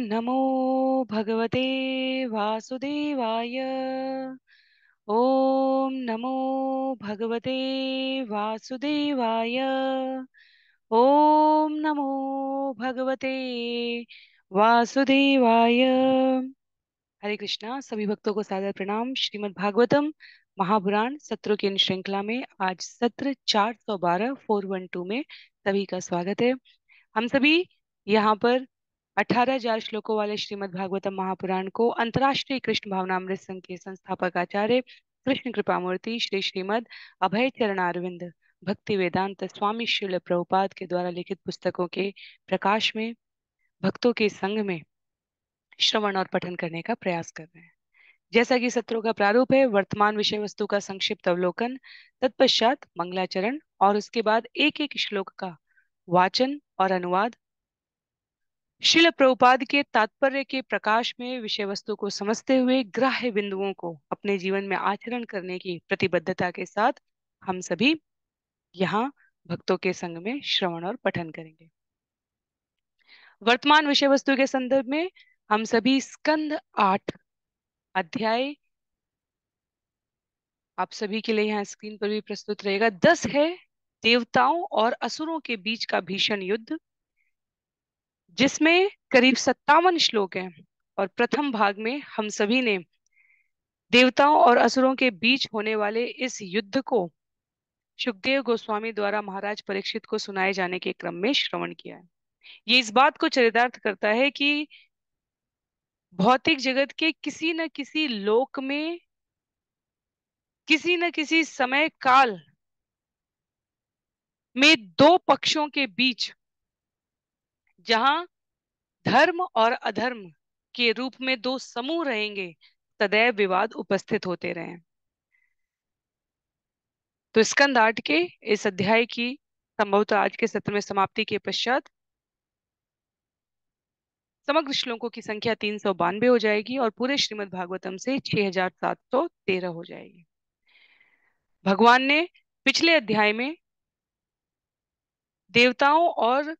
नमो भगवते वासुदेवाय। ओम नमो भगवते वासुदेवाय। ओम नमो भगवते वासुदेवाय। हरे कृष्णा। सभी भक्तों को सादर प्रणाम। श्रीमद् भागवतम महापुराण सत्रों की इन श्रृंखला में आज सत्र 412 412 में सभी का स्वागत है। हम सभी यहाँ पर 18,000 श्लोकों वाले श्रीमद् भागवतम महापुराण को अंतर्राष्ट्रीय कृष्ण भावनामृत संघ के संस्थापक आचार्य कृष्ण कृपामूर्ति श्री श्रीमद् अभय चरणारविंद भक्ति वेदांत स्वामी श्रील प्रभुपाद के द्वारा लिखित पुस्तकों के प्रकाश में भक्तों के संग में श्रवण और पठन करने का प्रयास कर रहे हैं। जैसा कि सत्रों का प्रारूप है, वर्तमान विषय वस्तु का संक्षिप्त अवलोकन, तत्पश्चात मंगलाचरण और उसके बाद एक एक श्लोक का वाचन और अनुवाद, श्रील प्रभुपाद के तात्पर्य के प्रकाश में विषय वस्तु को समझते हुए ग्राह्य बिंदुओं को अपने जीवन में आचरण करने की प्रतिबद्धता के साथ हम सभी यहाँ भक्तों के संग में श्रवण और पठन करेंगे। वर्तमान विषय वस्तु के संदर्भ में हम सभी स्कंद 8 अध्याय आप सभी के लिए यहाँ स्क्रीन पर भी प्रस्तुत रहेगा। 10 है देवताओं और असुरों के बीच का भीषण युद्ध, जिसमें करीब 57 श्लोक हैं। और प्रथम भाग में हम सभी ने देवताओं और असुरों के बीच होने वाले इस युद्ध को सुखदेव गोस्वामी द्वारा महाराज परीक्षित को सुनाए जाने के क्रम में श्रवण किया है। ये इस बात को चरितार्थ करता है कि भौतिक जगत के किसी न किसी लोक में किसी न किसी समय काल में दो पक्षों के बीच, जहां धर्म और अधर्म के रूप में दो समूह रहेंगे, सदैव विवाद उपस्थित होते रहे। तो स्कंद 8 के इस अध्याय की संभवतः आज के सत्र में समाप्ति के पश्चात समग्र श्लोकों की संख्या 392 हो जाएगी और पूरे श्रीमद् भागवतम से 6713 हो जाएगी। भगवान ने पिछले अध्याय में देवताओं और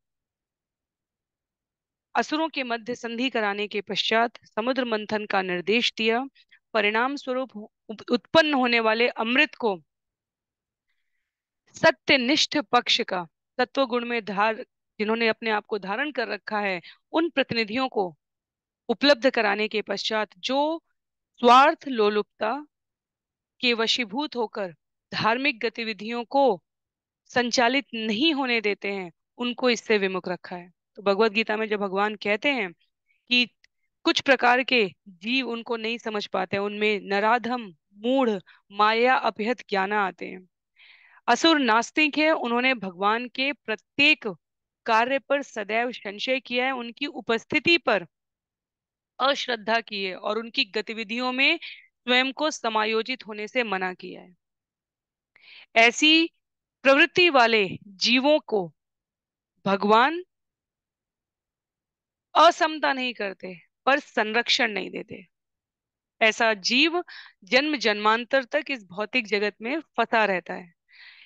असुरों के मध्य संधि कराने के पश्चात समुद्र मंथन का निर्देश दिया। परिणाम स्वरूप उत्पन्न होने वाले अमृत को सत्यनिष्ठ पक्ष का तत्व गुण में जिन्होंने अपने आप को धारण कर रखा है, उन प्रतिनिधियों को उपलब्ध कराने के पश्चात जो स्वार्थ लोलुपता के वशीभूत होकर धार्मिक गतिविधियों को संचालित नहीं होने देते हैं, उनको इससे विमुख रखा है। तो भगवत गीता में जब भगवान कहते हैं कि कुछ प्रकार के जीव उनको नहीं समझ पाते, उनमें नराधम मूढ़ माया अपहत ज्ञान आते हैं। असुर नास्तिक है, उन्होंने भगवान के प्रत्येक कार्य पर सदैव संशय किया है, उनकी उपस्थिति पर अश्रद्धा की है और उनकी गतिविधियों में स्वयं को समायोजित होने से मना किया है। ऐसी प्रवृत्ति वाले जीवों को भगवान असमता नहीं करते पर संरक्षण नहीं देते। ऐसा जीव जन्म जन्मांतर तक इस भौतिक जगत में फंसा रहता है।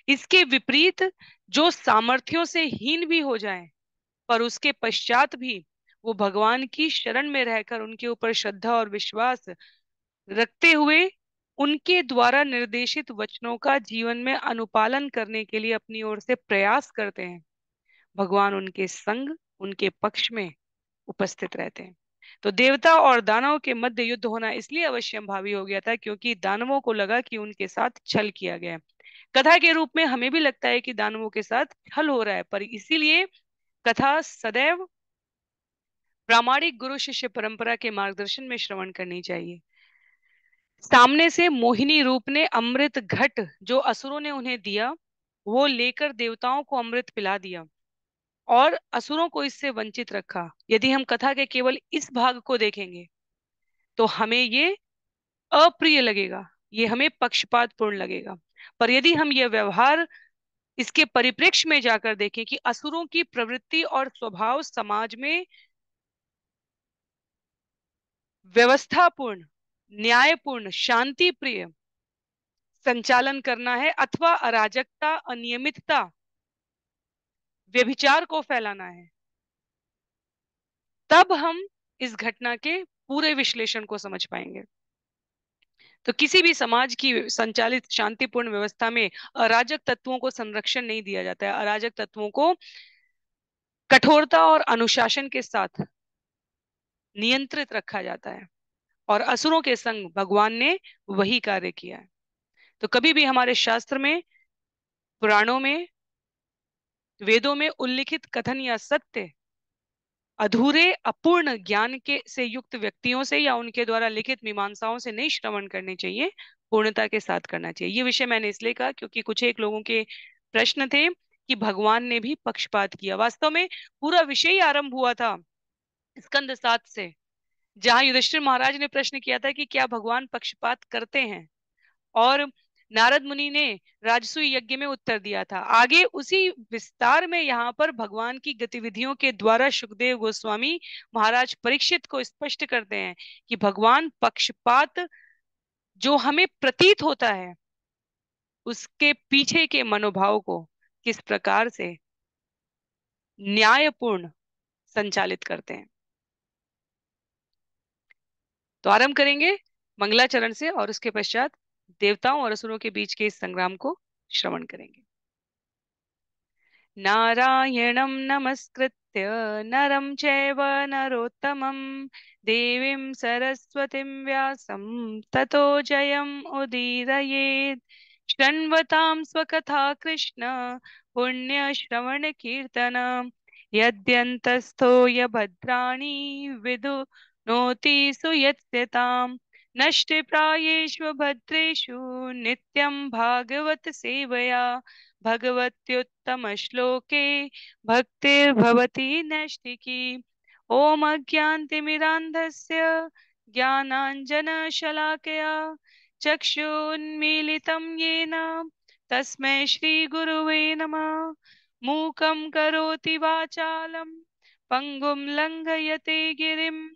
इसके विपरीत जो सामर्थ्यों से हीन भी हो जाए पर उसके पश्चात भी वो भगवान की शरण में रहकर उनके ऊपर श्रद्धा और विश्वास रखते हुए उनके द्वारा निर्देशित वचनों का जीवन में अनुपालन करने के लिए अपनी ओर से प्रयास करते हैं, भगवान उनके संग उनके पक्ष में उपस्थित रहते हैं। तो देवता और दानवों के मध्य युद्ध होना इसलिए अवश्यंभावी हो गया था क्योंकि दानवों को लगा कि उनके साथ छल किया गया है। कथा के रूप में हमें भी लगता है कि दानवों के साथ छल हो रहा है, पर इसीलिए कथा सदैव प्रामाणिक गुरु शिष्य परंपरा के मार्गदर्शन में श्रवण करनी चाहिए। सामने से मोहिनी रूप ने अमृत घट जो असुरों ने उन्हें दिया, वो लेकर देवताओं को अमृत पिला दिया और असुरों को इससे वंचित रखा। यदि हम कथा के केवल इस भाग को देखेंगे तो हमें ये अप्रिय लगेगा, ये हमें पक्षपातपूर्ण लगेगा। पर यदि हम यह व्यवहार इसके परिप्रेक्ष्य में जाकर देखें कि असुरों की प्रवृत्ति और स्वभाव समाज में व्यवस्थापूर्ण, न्यायपूर्ण, शांति प्रिय संचालन करना है अथवा अराजकता, अनियमितता, व्यभिचार को फैलाना है, तब हम इस घटना के पूरे विश्लेषण को समझ पाएंगे। तो किसी भी समाज की संचालित शांतिपूर्ण व्यवस्था में अराजक तत्वों को संरक्षण नहीं दिया जाता है। अराजक तत्वों को कठोरता और अनुशासन के साथ नियंत्रित रखा जाता है, और असुरों के संग भगवान ने वही कार्य किया है। तो कभी भी हमारे शास्त्र में, पुराणों में, वेदों में उल्लिखित कथन या सत्य अधूरे अपूर्ण ज्ञान के से युक्त व्यक्तियों से या उनके द्वारा लिखित मीमांसाओं से नहीं श्रवण करने चाहिए, पूर्णता के साथ करना चाहिए। ये विषय मैंने इसलिए कहा क्योंकि कुछ एक लोगों के प्रश्न थे कि भगवान ने भी पक्षपात किया। वास्तव में पूरा विषय ही आरंभ हुआ था स्कंद 7 से, जहां युधिष्ठिर महाराज ने प्रश्न किया था कि क्या भगवान पक्षपात करते हैं, और नारद मुनि ने राजसूय यज्ञ में उत्तर दिया था। आगे उसी विस्तार में यहाँ पर भगवान की गतिविधियों के द्वारा सुखदेव गोस्वामी महाराज परीक्षित को स्पष्ट करते हैं कि भगवान पक्षपात जो हमें प्रतीत होता है, उसके पीछे के मनोभाव को किस प्रकार से न्यायपूर्ण संचालित करते हैं। तो आरंभ करेंगे मंगलाचरण से, और उसके पश्चात देवताओं और असुरों के बीच के इस संग्राम को श्रवण करेंगे। नारायणं नमस्कृत्य नरं चैव नरोत्तमं देवीं सरस्वतीं व्यासं ततो जयम् उदीरयेत्। शृण्वतां स्वकथा कृष्ण पुण्यश्रवणकीर्तन यद्यन्तस्थो यभद्राणि विदुनोति सुयत्स्यताम्। नष्टप्रायेषु भद्रेषु नित्यं भागवत सेवया भगवत्युत्तमश्लोके भक्तिर्भवति नैष्ठिकी। ॐ अज्ञानतिमिरान्धस्य ज्ञानाञ्जनशलाकया चक्षुन्मीलितं येन तस्मै श्रीगुरुवे नमः। मूकं करोति वाचालं पङ्गुं लङ्घयते गिरिं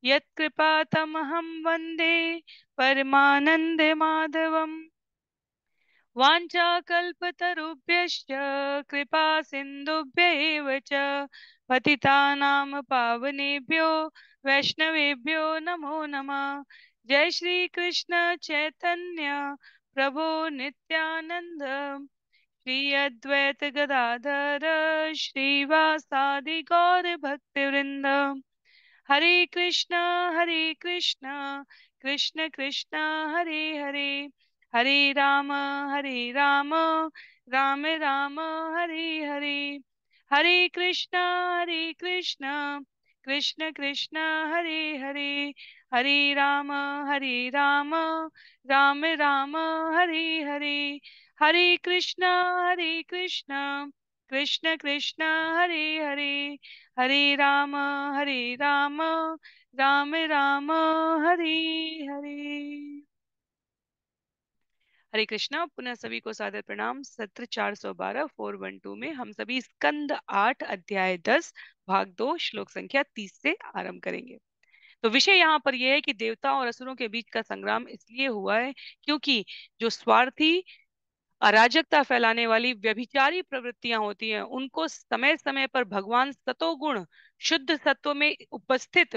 यत्कृपातमहं वन्दे परमानन्दमाधवम्। वाञ्छाकल्पतरुभ्यश्च कृपा सिन्धुभ्य एव च पतितानां पावनेभ्यो वैष्णवेभ्यो नमो नमः। जय श्री कृष्ण चैतन्य प्रभु नित्यानंद श्री अद्वैत गदाधर श्रीवासादि गौर भक्तवृंद। हरे कृष्ण कृष्ण कृष्ण हरे हरे, हरे राम राम राम हरे हरे। हरे कृष्ण कृष्ण कृष्ण हरे हरे, हरे राम राम राम हरे हरे। हरे कृष्ण कृष्ण कृष्ण हरे हरे, हरे राम राम राम हरे हरे। हरे कृष्णा। पुनः सभी को सादर प्रणाम। सत्र 412 412 में हम सभी स्कंद 8 अध्याय 10 भाग 2 श्लोक संख्या 30 से आरंभ करेंगे। तो विषय यहाँ पर यह है कि देवता और असुरों के बीच का संग्राम इसलिए हुआ है क्योंकि जो स्वार्थी, अराजकता फैलाने वाली व्यभिचारी प्रवृत्तियां होती हैं, उनको समय समय पर भगवान सतोगुण शुद्ध सत्व में उपस्थित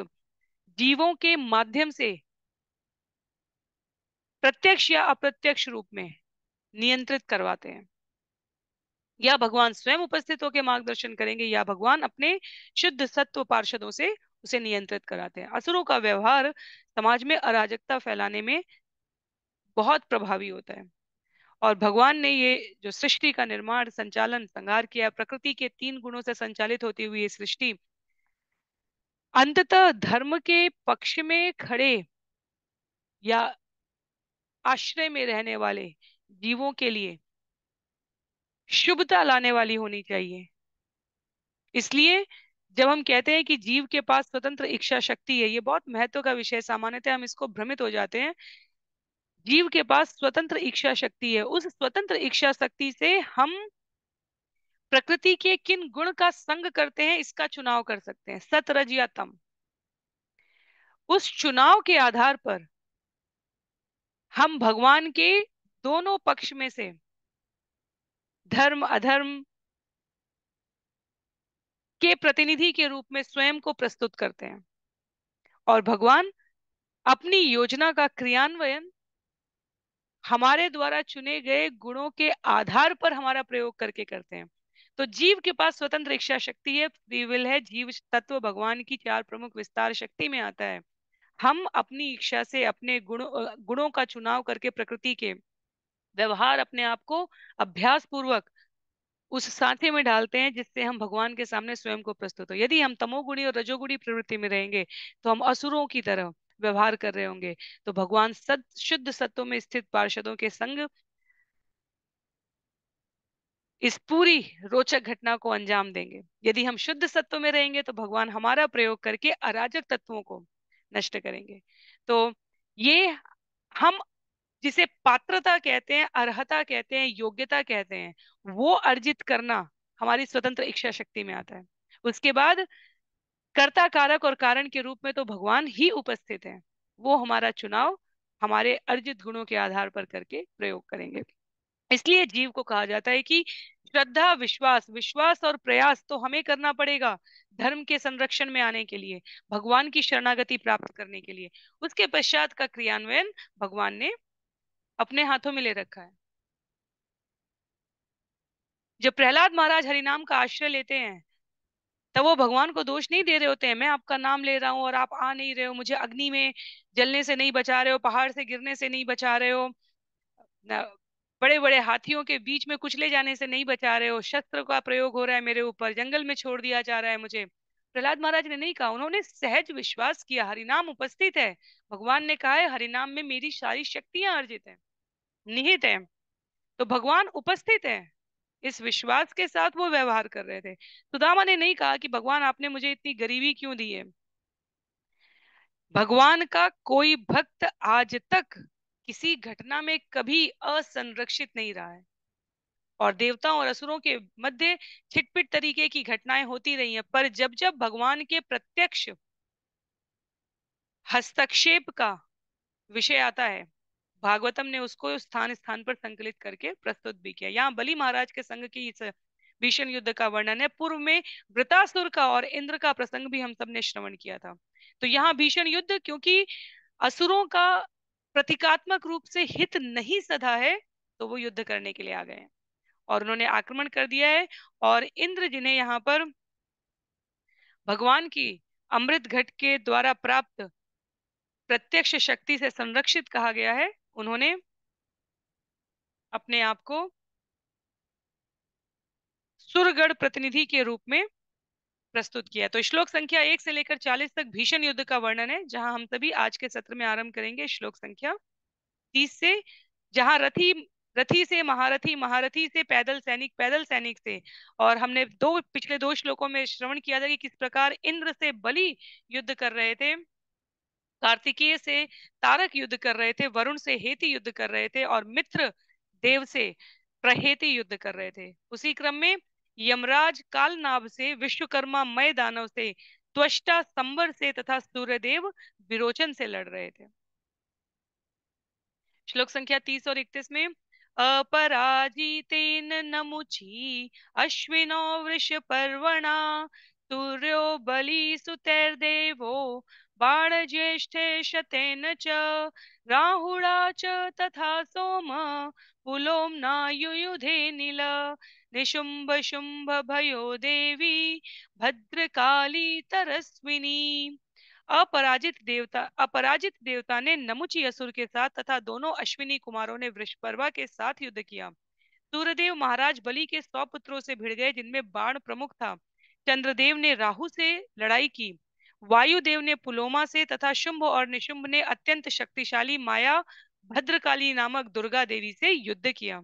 जीवों के माध्यम से प्रत्यक्ष या अप्रत्यक्ष रूप में नियंत्रित करवाते हैं। या भगवान स्वयं उपस्थित होकर मार्गदर्शन करेंगे, या भगवान अपने शुद्ध सत्व पार्षदों से उसे नियंत्रित कराते हैं। असुरों का व्यवहार समाज में अराजकता फैलाने में बहुत प्रभावी होता है, और भगवान ने ये जो सृष्टि का निर्माण, संचालन, संहार किया, प्रकृति के 3 गुणों से संचालित होती हुई ये सृष्टि अंततः धर्म के पक्ष में खड़े या आश्रय में रहने वाले जीवों के लिए शुभता लाने वाली होनी चाहिए। इसलिए जब हम कहते हैं कि जीव के पास स्वतंत्र इच्छा शक्ति है, ये बहुत महत्व का विषय। सामान्यतः हम इसको भ्रमित हो जाते हैं। जीव के पास स्वतंत्र इच्छा शक्ति है। उस स्वतंत्र इच्छा शक्ति से हम प्रकृति के किन गुण का संग करते हैं इसका चुनाव कर सकते हैं, सत, रज या तम। उस चुनाव के आधार पर हम भगवान के दोनों पक्ष में से धर्म अधर्म के प्रतिनिधि के रूप में स्वयं को प्रस्तुत करते हैं। और भगवान अपनी योजना का क्रियान्वयन हमारे द्वारा चुने गए गुणों के आधार पर हमारा प्रयोग करके करते हैं। तो जीव के पास स्वतंत्र इच्छा शक्ति है, फ्री विल है। जीव तत्व भगवान की चार प्रमुख विस्तार शक्ति में आता है। हम अपनी इच्छा से अपने गुणों का चुनाव करके प्रकृति के व्यवहार अपने आप को अभ्यास पूर्वक उस सांचे में डालते हैं जिससे हम भगवान के सामने स्वयं को प्रस्तुत हो। यदि हम तमोगुणी और रजोगुणी प्रवृत्ति में रहेंगे तो हम असुरों की तरह व्यवहार कर रहे होंगे। तो भगवान शुद्ध सत्व में स्थित पार्षदों के संग इस पूरी रोचक घटना को अंजाम देंगे। यदि हम शुद्ध सत्व में रहेंगे तो भगवान हमारा प्रयोग करके अराजक तत्वों को नष्ट करेंगे। तो ये हम जिसे पात्रता कहते हैं, अर्हता कहते हैं, योग्यता कहते हैं, वो अर्जित करना हमारी स्वतंत्र इच्छा शक्ति में आता है। उसके बाद कर्ता कारक और कारण के रूप में तो भगवान ही उपस्थित है। वो हमारा चुनाव हमारे अर्जित गुणों के आधार पर करके प्रयोग करेंगे। इसलिए जीव को कहा जाता है कि श्रद्धा, विश्वास, विश्वास और प्रयास तो हमें करना पड़ेगा धर्म के संरक्षण में आने के लिए, भगवान की शरणागति प्राप्त करने के लिए। उसके पश्चात का क्रियान्वयन भगवान ने अपने हाथों में ले रखा है। जब प्रहलाद महाराज हरिनाम का आश्रय लेते हैं तब वो भगवान को दोष नहीं दे रहे होते हैं, मैं आपका नाम ले रहा हूँ और आप आ नहीं रहे हो, मुझे अग्नि में जलने से नहीं बचा रहे हो, पहाड़ से गिरने से नहीं बचा रहे हो, बड़े बड़े हाथियों के बीच में कुचले जाने से नहीं बचा रहे हो, शस्त्र का प्रयोग हो रहा है मेरे ऊपर, जंगल में छोड़ दिया जा रहा है मुझे। प्रहलाद महाराज ने नहीं कहा, उन्होंने सहज विश्वास किया हरिनाम उपस्थित है। भगवान ने कहा है हरिनाम में मेरी सारी शक्तियां अर्जित है, निहित है। तो भगवान उपस्थित है, इस विश्वास के साथ वो व्यवहार कर रहे थे। सुदामा ने नहीं कहा कि भगवान आपने मुझे इतनी गरीबी क्यों दी है। भगवान का कोई भक्त आज तक किसी घटना में कभी असंरक्षित नहीं रहा है। और देवताओं और असुरों के मध्य छिटपिट तरीके की घटनाएं होती रही हैं, पर जब जब भगवान के प्रत्यक्ष हस्तक्षेप का विषय आता है, भागवतम ने उसको स्थान स्थान पर संकलित करके प्रस्तुत भी किया। यहाँ बलि महाराज के संग की इस भीषण युद्ध का वर्णन है। पूर्व में वृतासुर का और इंद्र का प्रसंग भी हम सबने श्रवण किया था। तो यहाँ भीषण युद्ध, क्योंकि असुरों का प्रतीकात्मक रूप से हित नहीं सधा है, तो वो युद्ध करने के लिए आ गए हैं और उन्होंने आक्रमण कर दिया है। और इंद्र जिन्हें यहाँ पर भगवान की अमृत घट के द्वारा प्राप्त प्रत्यक्ष शक्ति से संरक्षित कहा गया है, उन्होंने अपने आप को सुरगढ़ प्रतिनिधि के रूप में प्रस्तुत किया। तो श्लोक संख्या 1 से लेकर 40 तक भीषण युद्ध का वर्णन है, जहां हम सभी आज के सत्र में आरंभ करेंगे श्लोक संख्या 30 से। जहां रथी रथी से महारथी, महारथी से पैदल सैनिक, पैदल सैनिक से। और हमने पिछले दो श्लोकों में श्रवण किया था कि किस प्रकार इंद्र से बलि युद्ध कर रहे थे, कार्तिकेय से तारक युद्ध कर रहे थे, वरुण से हेति युद्ध कर रहे थे और मित्र देव से प्रहेति युद्ध कर रहे थे। उसी क्रम में यमराज कालनाभ से, विश्वकर्मा मय दानव से, त्वष्टा संबर से तथा सूर्यदेव विरोचन से लड़ रहे थे। श्लोक संख्या 30 और 31 में अपराजितेन नमुची अश्विनो वृष पर्वणा सूर्यो बलि सुतैर्देवो बाण ज्येष्ठे शतेन च राहुड़ा च तथा सोम पुलोम्ना युयुधे नील निशुम्भ शुम्भ भयो देवी भद्रकाली तरस्विनी। अपराजित देवता ने नमुची असुर के साथ तथा दोनों अश्विनी कुमारों ने वृषपर्वा के साथ युद्ध किया। सूर्यदेव महाराज बलि के 100 पुत्रों से भिड़ गए जिनमें बाण प्रमुख था। चंद्रदेव ने राहु से लड़ाई की, वायुदेव ने पुलोमा से तथा शुंभ और निशुंभ ने अत्यंत शक्तिशाली माया भद्रकाली नामक दुर्गा देवी से युद्ध किया।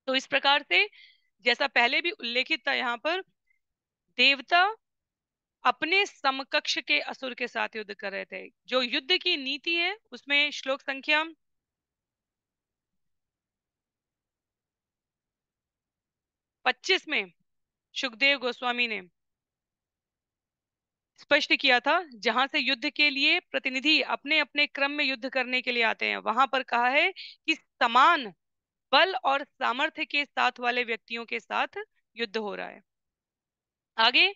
तो इस प्रकार से जैसा पहले भी उल्लेखित था, यहाँ पर देवता अपने समकक्ष के असुर के साथ युद्ध कर रहे थे। जो युद्ध की नीति है उसमें श्लोक संख्या 25 में सुखदेव गोस्वामी ने स्पष्ट किया था। जहां से युद्ध के लिए प्रतिनिधि अपने अपने क्रम में युद्ध करने के लिए आते हैं, वहां पर कहा है कि समान बल और सामर्थ्य के साथ वाले व्यक्तियों के साथ युद्ध हो रहा है। आगे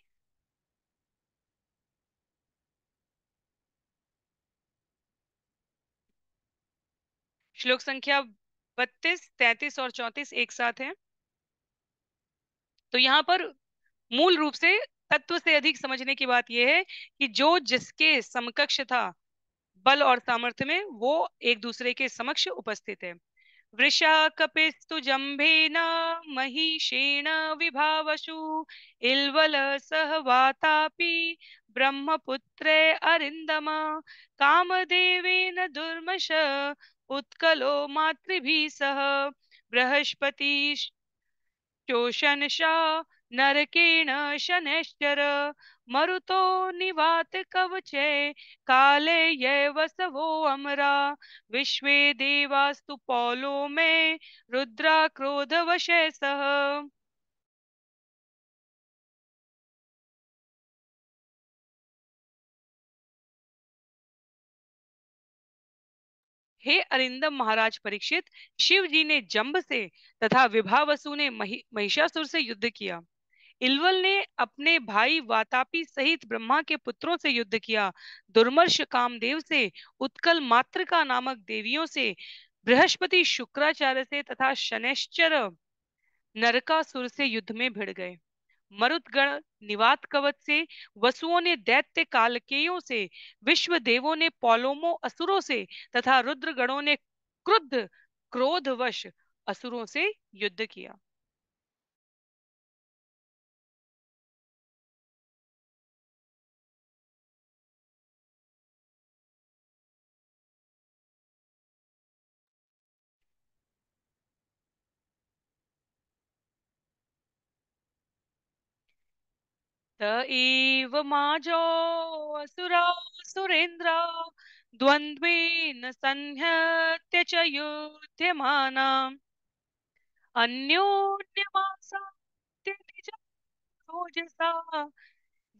श्लोक संख्या 32, 33 और 34 एक साथ हैं। तो यहाँ पर मूल रूप से तत्व से अधिक समझने की बात यह है कि जो जिसके समकक्ष था बल और सामर्थ्य में, वो एक दूसरे के समक्ष उपस्थित है। वृषा कपिस्तु जम्भेन महिषेण विभावसु इल्वल सह वातापि ब्रह्मपुत्रे अरिन्दम कामदेवेन दुर्मश उत्कलो मातृभिः सह बृहस्पति शोषणशा नरकेण शनैश्चर मरुतो निवात कवचे काले ये वसवो अमरा विश्वे देवास्तु पौलो में रुद्रा क्रोध वशे सह। हे अरिंदम महाराज परीक्षित, शिव जी ने जंब से तथा विभावसु ने महिषासुर से युद्ध किया। इलवल ने अपने भाई वातापी सहित ब्रह्मा के पुत्रों से युद्ध किया। दुर्मर्ष कामदेव से, उत्कल मातृका नामक देवियों से, बृहस्पति शुक्राचार्य से तथा शनैश्चर नरकासुर से युद्ध में भिड़ गए। मरुदगण निवात कवच से, वसुओं ने दैत्य कालकेयों से, विश्व देवों ने पौलोमो असुरों से तथा रुद्रगणों ने क्रुद्ध क्रोधवश असुरों से युद्ध किया। त एव माजो असुरा सुरेन्द्रा द्वन्द्वेन संहत्य च युध्यमाना अन्योन्यमासाद्य निजोजसा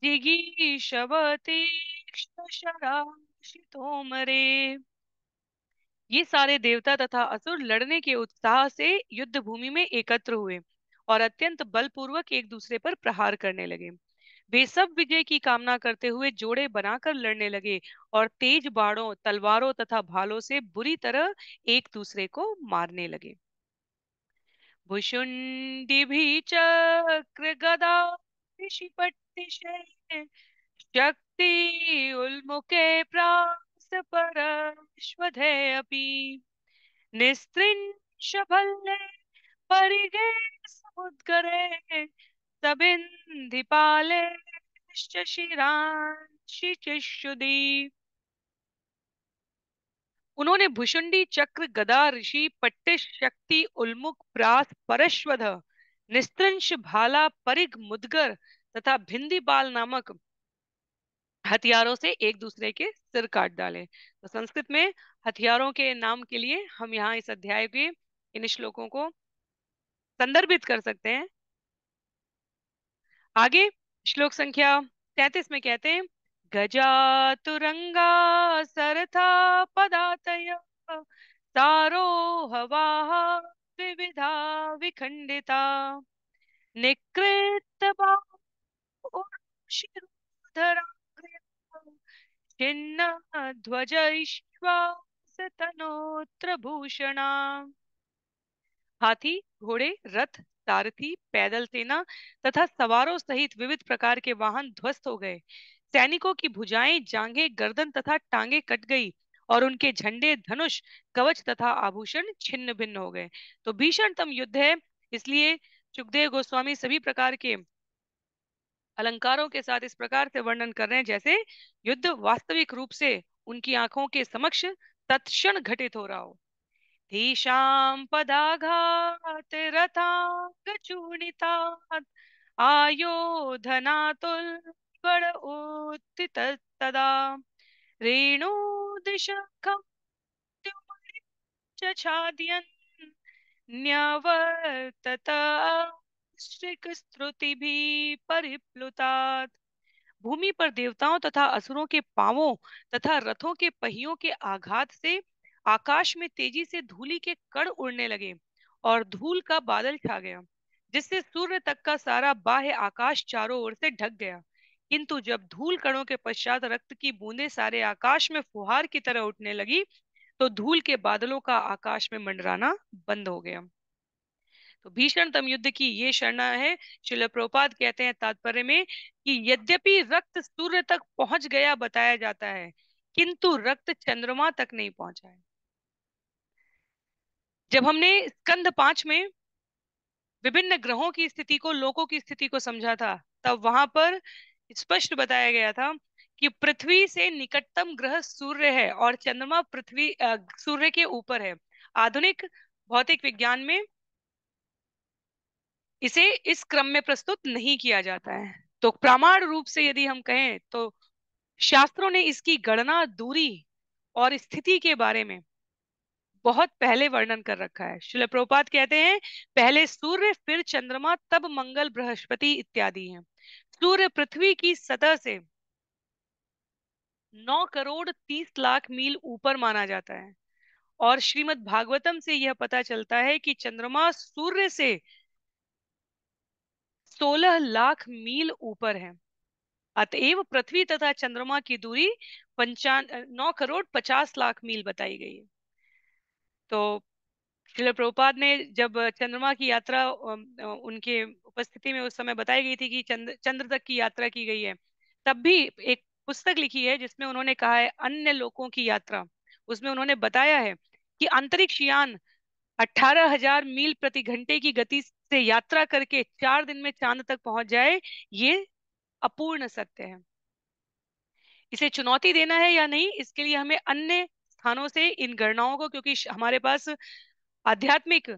जिगीषवतीक्ष्णशराशितोमरे। ये सारे देवता तथा असुर लड़ने के उत्साह से युद्ध भूमि में एकत्र हुए और अत्यंत बलपूर्वक एक दूसरे पर प्रहार करने लगे। वे सब विजय की कामना करते हुए जोड़े बनाकर लड़ने लगे और तेज बाणों, तलवारों तथा भालों से बुरी तरह एक दूसरे को मारने लगे। भुशुंडिभिः चक्र गदा ऋषिपट्टिशैः शक्ति उल्मुखे प्रास परश्वधे अपि निस्त्रिंशभल्ले परिगे समुद्गरे सबिन्धिपाले शिशिरांशि चिष्युदि। उन्होंने भुशुंडी चक्र गदा ऋषि पट्टिश शक्ति उल्मुख प्रास परश्वध निस्त्रंश भाला परिग मुदगर तथा भिंदीपाल नामक हथियारों से एक दूसरे के सिर काट डाले। तो संस्कृत में हथियारों के नाम के लिए हम यहाँ इस अध्याय के इन श्लोकों को संदर्भित कर सकते हैं। आगे श्लोक संख्या 33 में कहते हैं, गजा तुरंगा सरथा पदातय सारोहवाः विविधा विखंडिता निकृत छिन्न ध्वजैश्वासतनोत्र भूषणा। हाथी, घोड़े, रथ, सारथी, पैदल सेना तथा सवारों सहित विविध प्रकार के वाहन ध्वस्त हो गए। सैनिकों की भुजाएं, जांघें, गर्दन तथा टांगे कट गई और उनके झंडे, धनुष, कवच तथा आभूषण छिन्न भिन्न हो गए। तो भीषणतम युद्ध है, इसलिए सुखदेव गोस्वामी सभी प्रकार के अलंकारों के साथ इस प्रकार से वर्णन कर रहे हैं जैसे युद्ध वास्तविक रूप से उनकी आंखों के समक्ष तत्क्षण घटित हो रहा हो। तेषां पदाघात रथांगचूर्णितात् आयोधनातुल्बलोत्थितस्तदा रेणुदिशखं चछादयन् न्यवर्तत श्रिकस्रुतिभिः परिप्लुतात् भूमि पर देवताओं तथा असुरों के पांवों तथा रथों के पहियों के आघात से आकाश में तेजी से धूलि के कण उड़ने लगे और धूल का बादल छा गया, जिससे सूर्य तक का सारा बाह्य आकाश चारों ओर से ढक गया। किंतु जब धूल कणों के पश्चात रक्त की बूंदें सारे आकाश में फुहार की तरह उठने लगी, तो धूल के बादलों का आकाश में मंडराना बंद हो गया। तो भीषणतम युद्ध की ये शरणा है। श्रील प्रभुपाद कहते हैं तात्पर्य में कि यद्यपि रक्त सूर्य तक पहुंच गया बताया जाता है, किंतु रक्त चंद्रमा तक नहीं पहुंचा है। जब हमने स्कंद 5 में विभिन्न ग्रहों की स्थिति को, लोकों की स्थिति को समझा था, तब वहां पर स्पष्ट बताया गया था कि पृथ्वी से निकटतम ग्रह सूर्य है और चंद्रमा पृथ्वी सूर्य के ऊपर है। आधुनिक भौतिक विज्ञान में इसे इस क्रम में प्रस्तुत नहीं किया जाता है। तो प्रमाण रूप से यदि हम कहें तो शास्त्रों ने इसकी गणना, दूरी और स्थिति के बारे में बहुत पहले वर्णन कर रखा है। श्रील प्रभुपाद कहते हैं पहले सूर्य, फिर चंद्रमा, तब मंगल, बृहस्पति इत्यादि हैं। सूर्य पृथ्वी की सतह से 9 करोड़ 30 लाख मील ऊपर माना जाता है और श्रीमद् भागवतम से यह पता चलता है कि चंद्रमा सूर्य से 16 लाख मील ऊपर है। अतएव पृथ्वी तथा चंद्रमा की दूरी 9 करोड़ 50 लाख मील बताई गई है। तो श्रील प्रभुपाद ने जब चंद्रमा की यात्रा उनके उपस्थिति में उस समय बताई गई थी कि चंद्र तक की यात्रा की गई है, तब भी एक पुस्तक लिखी है जिसमें उन्होंने कहा है अन्य लोकों की यात्रा। उसमें उन्होंने बताया है कि अंतरिक्ष यान 18,000 मील प्रति घंटे की गति से यात्रा करके 4 दिन में चांद तक पहुंच जाए, ये अपूर्ण सत्य है। इसे चुनौती देना है या नहीं, इसके लिए हमें अन्य स्थानों से इन गणनाओं को, क्योंकि हमारे पास आध्यात्मिक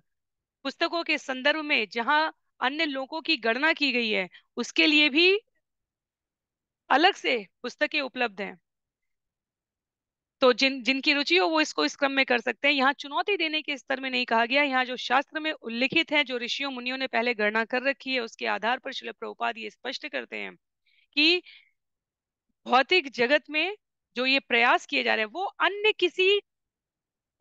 पुस्तकों के संदर्भ में जहां अन्य लोगों की गणना की गई है, उसके लिए भी अलग से पुस्तकें उपलब्ध हैं। तो जिनकी रुचि हो वो इसको इस क्रम में कर सकते हैं। यहाँ चुनौती देने के स्तर में नहीं कहा गया। यहाँ जो शास्त्र में उल्लिखित है, जो ऋषियों मुनियों ने पहले गणना कर रखी है, उसके आधार पर श्रील प्रभुपाद ये स्पष्ट करते हैं कि भौतिक जगत में जो ये प्रयास किए जा रहे हैं वो अन्य किसी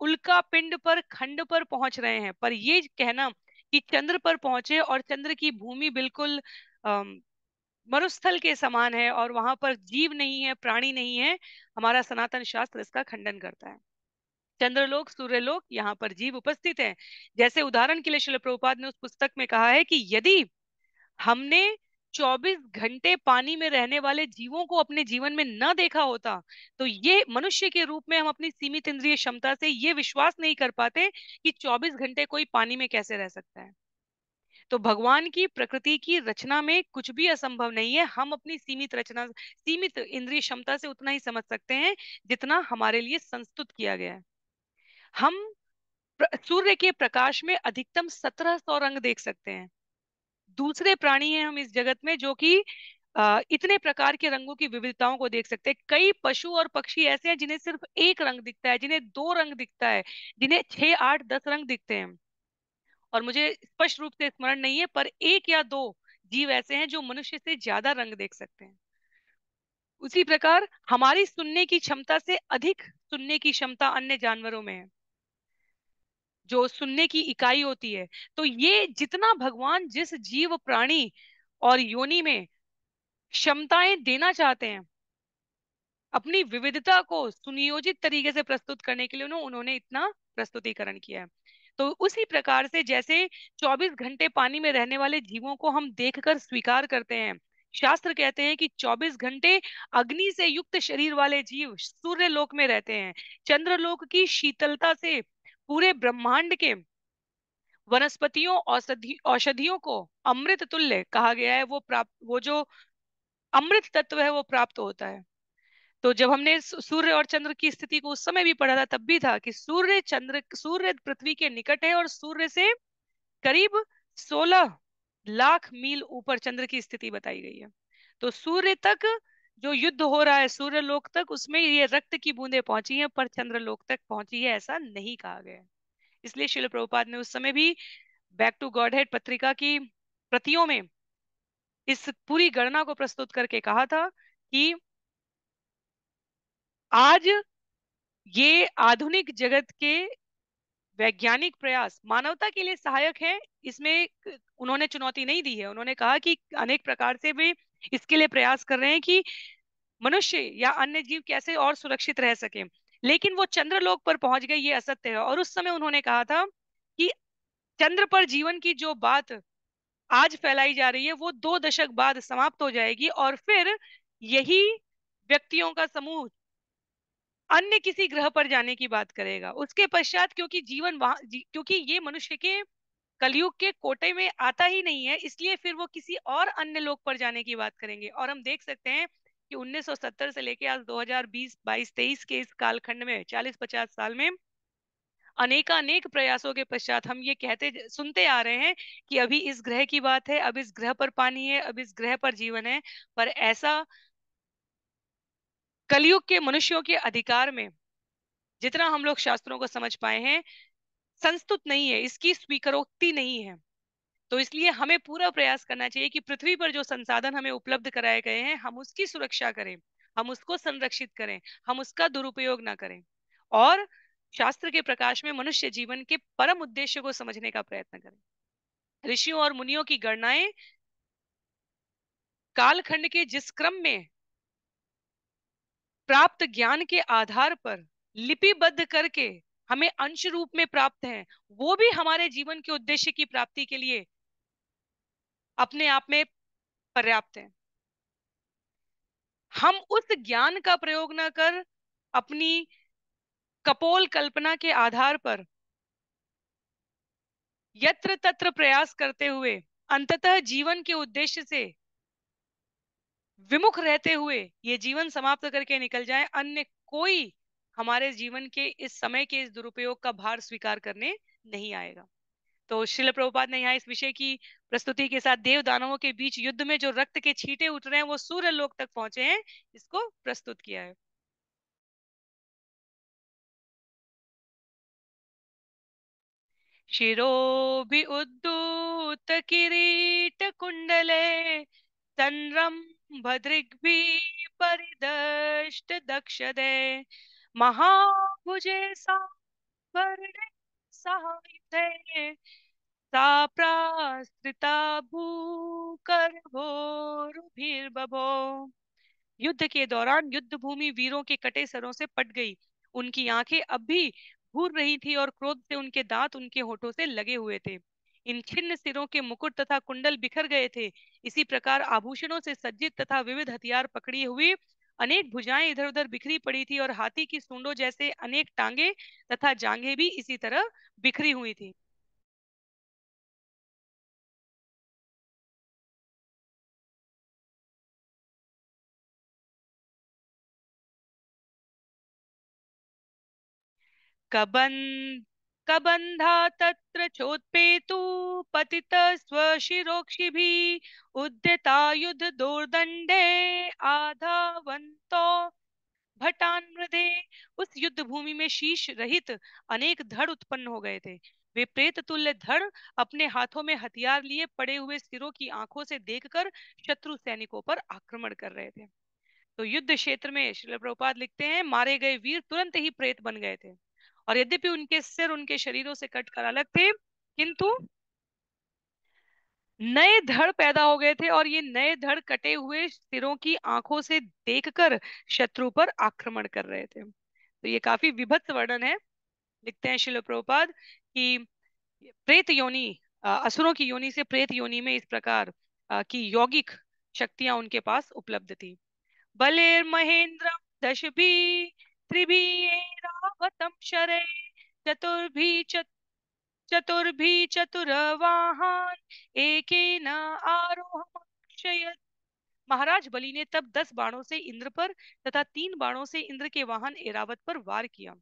उल्का पिंड पर, खंड पर पहुंच रहे हैं। पर ये कहना कि चंद्र पर पहुंचे और चंद्र की भूमि बिल्कुल अम, मरुस्थल के समान है और वहां पर जीव नहीं है, प्राणी नहीं है, हमारा सनातन शास्त्र इसका खंडन करता है। चंद्रलोक, सूर्यलोक, यहाँ पर जीव उपस्थित है। जैसे उदाहरण के लिए श्रील प्रभुपाद ने उस पुस्तक में कहा है कि यदि हमने 24 घंटे पानी में रहने वाले जीवों को अपने जीवन में न देखा होता, तो ये मनुष्य के रूप में हम अपनी सीमित इंद्रिय क्षमता से ये विश्वास नहीं कर पाते कि 24 घंटे कोई पानी में कैसे रह सकता है। तो भगवान की, प्रकृति की रचना में कुछ भी असंभव नहीं है। हम अपनी सीमित रचना, सीमित इंद्रिय क्षमता से उतना ही समझ सकते हैं जितना हमारे लिए संस्तुत किया गया है। हम सूर्य के प्रकाश में अधिकतम 1700 रंग देख सकते हैं। दूसरे प्राणी हैं हम इस जगत में जो कि इतने प्रकार के रंगों की विविधताओं को देख सकते हैं। कई पशु और पक्षी ऐसे हैं जिन्हें सिर्फ एक रंग दिखता है, जिन्हें दो रंग दिखता है, जिन्हें 6 8 10 रंग दिखते हैं। और मुझे स्पष्ट रूप से स्मरण नहीं है, पर एक या दो जीव ऐसे हैं जो मनुष्य से ज्यादा रंग देख सकते हैं। उसी प्रकार हमारी सुनने की क्षमता से अधिक सुनने की क्षमता अन्य जानवरों में है, जो सुनने की इकाई होती है। तो ये जितना भगवान जिस जीव, प्राणी और योनि में क्षमताएं देना चाहते हैं, अपनी विविधता को सुनियोजित तरीके से प्रस्तुत करने के लिए उन्होंने इतना प्रस्तुतिकरण किया है। तो उसी प्रकार से जैसे 24 घंटे पानी में रहने वाले जीवों को हम देखकर स्वीकार करते हैं, शास्त्र कहते हैं कि 24 घंटे अग्नि से युक्त शरीर वाले जीव सूर्य लोक में रहते हैं। चंद्रलोक की शीतलता से पूरे ब्रह्मांड के वनस्पतियों, औषधियों को अमृत तुल्य कहा गया है। वो जो अमृत तत्व है वो प्राप्त होता है। तो जब हमने सूर्य और चंद्र की स्थिति को उस समय भी पढ़ा था, तब भी था कि सूर्य पृथ्वी के निकट है और सूर्य से करीब 16 लाख मील ऊपर चंद्र की स्थिति बताई गई है। तो सूर्य तक जो युद्ध हो रहा है, सूर्य लोक तक, उसमें ये रक्त की बूंदें पहुंची हैं, पर चंद्र लोक तक पहुंची है ऐसा नहीं कहा गया है। इसलिए श्रील प्रभुपाद ने उस समय भी बैक टू गॉडहेड पत्रिका की प्रतियों में इस पूरी गणना को प्रस्तुत करके कहा था कि आज ये आधुनिक जगत के वैज्ञानिक प्रयास मानवता के लिए सहायक है, इसमें उन्होंने चुनौती नहीं दी है। उन्होंने कहा कि अनेक प्रकार से वे इसके लिए प्रयास कर रहे हैं कि मनुष्य या अन्य जीव कैसे और सुरक्षित रह सके। लेकिन वो चंद्रलोक पर पहुंच गए, ये असत्य है। और उस समय उन्होंने कहा था कि चंद्र पर जीवन की जो बात आज फैलाई जा रही है वो 2 दशक बाद समाप्त हो जाएगी, और फिर यही व्यक्तियों का समूह अन्य किसी ग्रह पर जाने की बात करेगा उसके पश्चात, क्योंकि जीवन वहां क्योंकि ये मनुष्य के कलयुग के कोटे में आता ही नहीं है, इसलिए फिर वो किसी और अन्य लोक पर जाने की बात करेंगे। और हम देख सकते हैं कि 1970 से लेके आज 2020 22 23 के इस कालखंड में 40-50 साल में अनेकानेक प्रयासों के पश्चात हम ये सुनते आ रहे हैं कि अभी इस ग्रह की बात है, अब इस ग्रह पर पानी है, अब इस ग्रह पर जीवन है। पर ऐसा कलयुग के मनुष्यों के अधिकार में जितना हम लोग शास्त्रों को समझ पाए हैं संस्तुत नहीं है, इसकी स्वीकारोक्ति नहीं है। तो इसलिए हमें पूरा प्रयास करना चाहिए कि पृथ्वी पर जो संसाधन हमें उपलब्ध कराए गए हैं हम उसकी सुरक्षा करें, हम उसको संरक्षित करें, हम उसका दुरुपयोग ना करें, और शास्त्र के प्रकाश में मनुष्य जीवन के परम उद्देश्य को समझने का प्रयत्न करें। ऋषियों और मुनियों की गणनाएं कालखंड के जिस क्रम में प्राप्त ज्ञान के आधार पर लिपिबद्ध करके हमें अंश रूप में प्राप्त है, वो भी हमारे जीवन के उद्देश्य की प्राप्ति के लिए अपने आप में पर्याप्त है। हम उस ज्ञान का प्रयोग न कर अपनी कपोल कल्पना के आधार पर यत्र तत्र प्रयास करते हुए अंततः जीवन के उद्देश्य से विमुख रहते हुए ये जीवन समाप्त करके निकल जाए, अन्य कोई हमारे जीवन के इस समय के इस दुरुपयोग का भार स्वीकार करने नहीं आएगा। तो श्रील प्रभुपाद ने यहाँ इस विषय की प्रस्तुति के साथ देव दानवों के बीच युद्ध में जो रक्त के छींटे उठ रहे हैं वो सूर्य लोक तक पहुंचे हैं, इसको प्रस्तुत किया है। शिरोभि उद्धूत किरीट कुंडले संरम्भदृग्भिः परिदष्ट दक्षदे महाभुजे सावर्णे सहायुधे सा प्रास्त्रिता भूकरभोरुभिर्बभो। युद्ध के दौरान युद्ध भूमि वीरों के कटे सरों से पट गई, उनकी आंखें अब भी घूर रही थी और क्रोध से उनके दांत उनके होठों से लगे हुए थे। इन छिन्न सिरों के मुकुट तथा कुंडल बिखर गए थे। इसी प्रकार आभूषणों से सज्जित तथा विविध हथियार पकड़ी हुई अनेक भुजाएं इधर उधर बिखरी पड़ी थी, और हाथी की सूंडों जैसे अनेक टांगे तथा जांघें भी इसी तरह बिखरी हुई थी। कबंध कबंधा तत्र चोत्पेतु पतित स्वशिरोक्षिभिः उद्यता युद्ध दोर्दंडे आधावन्तो भटान मृदे। उस युद्ध भूमि में शीश रहित अनेक धड़ उत्पन्न हो गए थे। वे प्रेत तुल्य धड़ अपने हाथों में हथियार लिए पड़े हुए सिरों की आंखों से देखकर शत्रु सैनिकों पर आक्रमण कर रहे थे। तो युद्ध क्षेत्र में श्रील प्रभुपाद लिखते हैं मारे गए वीर तुरंत ही प्रेत बन गए थे, और यद्यपि उनके सिर उनके शरीरों से कटकर अलग थे, किंतु नए धड़ पैदा हो गए थे, और ये नए धड़ कटे हुए सिरों की आंखों से देखकर शत्रु पर आक्रमण कर रहे थे। तो ये काफी विभत्स वर्णन है। लिखते हैं श्रील प्रभुपाद कि प्रेत योनि असुरों की योनि से प्रेत योनि में इस प्रकार की यौगिक शक्तियां उनके पास उपलब्ध थी। बलेर महेंद्र दशभी त्रिभी एरावतम शरे चतुर्भी चतुर्भी चतुरवाहान एकेन आरोहमक्षयत्। महाराज बलि ने तब 10 बाणों से इंद्र पर तथा 3 बाणों से इंद्र के वाहन एरावत पर वार किया।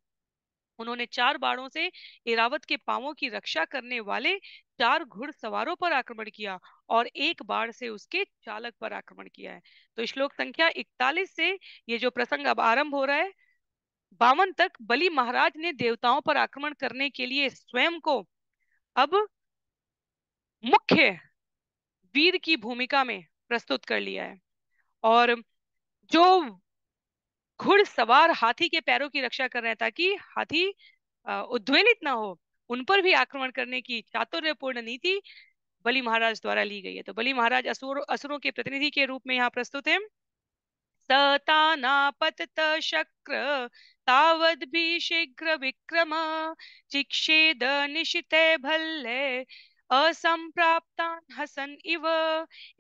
उन्होंने 4 बाणों से एरावत के पांवों की रक्षा करने वाले 4 घुड़सवारों पर आक्रमण किया, और 1 बाण से उसके चालक पर आक्रमण किया है। तो श्लोक संख्या 41 से ये जो प्रसंग अब आरंभ हो रहा है 52 तक बलि महाराज ने देवताओं पर आक्रमण करने के लिए स्वयं को अब मुख्य वीर की भूमिका में प्रस्तुत कर लिया है। और जो घुड़सवार हाथी के पैरों की रक्षा कर रहे हैं ताकि हाथी उद्वेलित ना हो, उन पर भी आक्रमण करने की चातुर्यपूर्ण नीति बलि महाराज द्वारा ली गई है। तो बलि महाराज असुरों के प्रतिनिधि के रूप में यहाँ प्रस्तुत है। सतानापतत शक्र तावद्भि शीघ्र विक्रम चिक्षेद निशिते भल्ले असंप्राप्तान हसन इव।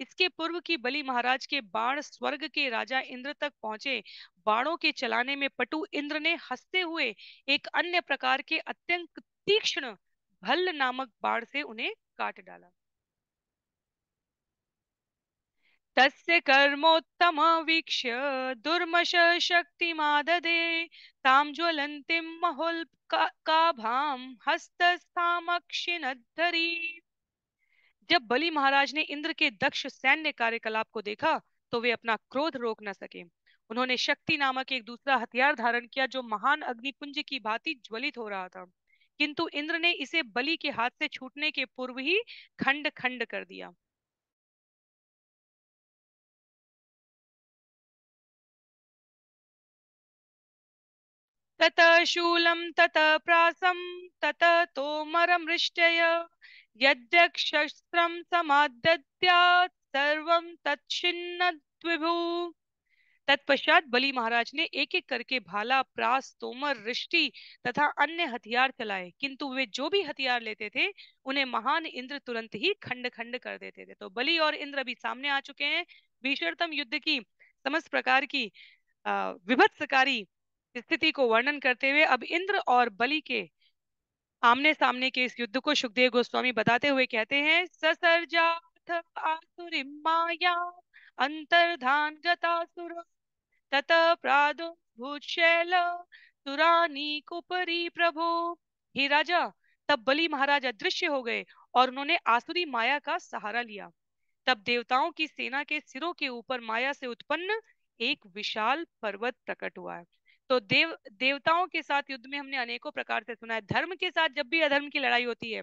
इसके पूर्व की बलि महाराज के बाण स्वर्ग के राजा इंद्र तक पहुंचे। बाणों के चलाने में पटु इंद्र ने हंसते हुए एक अन्य प्रकार के अत्यंत तीक्ष्ण भल्ल नामक बाण से उन्हें काट डाला। तस्य कर्मोत्तम वीक्ष्य दुर्मश शक्तिमाददे तां ज्वलन्तीं महोल्काभां हस्तस्थामक्षिणद्धरी। जब बलि महाराज ने इंद्र के दक्ष सैन्य कार्यकलाप को देखा तो वे अपना क्रोध रोक न सके। उन्होंने शक्ति नामक एक दूसरा हथियार धारण किया जो महान अग्निपुंज की भांति ज्वलित हो रहा था, किंतु इंद्र ने इसे बलि के हाथ से छूटने के पूर्व ही खंड खंड कर दिया। ततः शूलं ततः प्रासं ततः तोमरमृष्टय यद्यक्षस्त्रं समादद्यात् सर्वं तच्छिन्नद्विभु। तत्पश्चात बलि महाराज ने एक एक करके भाला, प्रास, तोमर, रिष्टि तथा अन्य हथियार चलाए, किंतु वे जो भी हथियार लेते थे उन्हें महान इंद्र तुरंत ही खंड खंड कर देते थे। तो बलि और इंद्र अभी सामने आ चुके हैं। भीषणतम युद्ध की समस्त प्रकार की विभत्सकारी स्थिति को वर्णन करते हुए अब इंद्र और बलि के आमने सामने के इस युद्ध को सुखदेव गोस्वामी बताते हुए कहते हैं, ससर्जाथ आसुरीं माया अंतर्धान गतासुर ततः प्रादुर्भूतशैल सुरानीकुपरि प्रभो। हे राजा, तब बलि महाराज अदृश्य हो गए और उन्होंने आसुरी माया का सहारा लिया। तब देवताओं की सेना के सिरों के ऊपर माया से उत्पन्न एक विशाल पर्वत प्रकट हुआ है। तो देवताओं के साथ युद्ध में हमने अनेकों प्रकार से सुना है। धर्म के साथ जब भी अधर्म की लड़ाई होती है,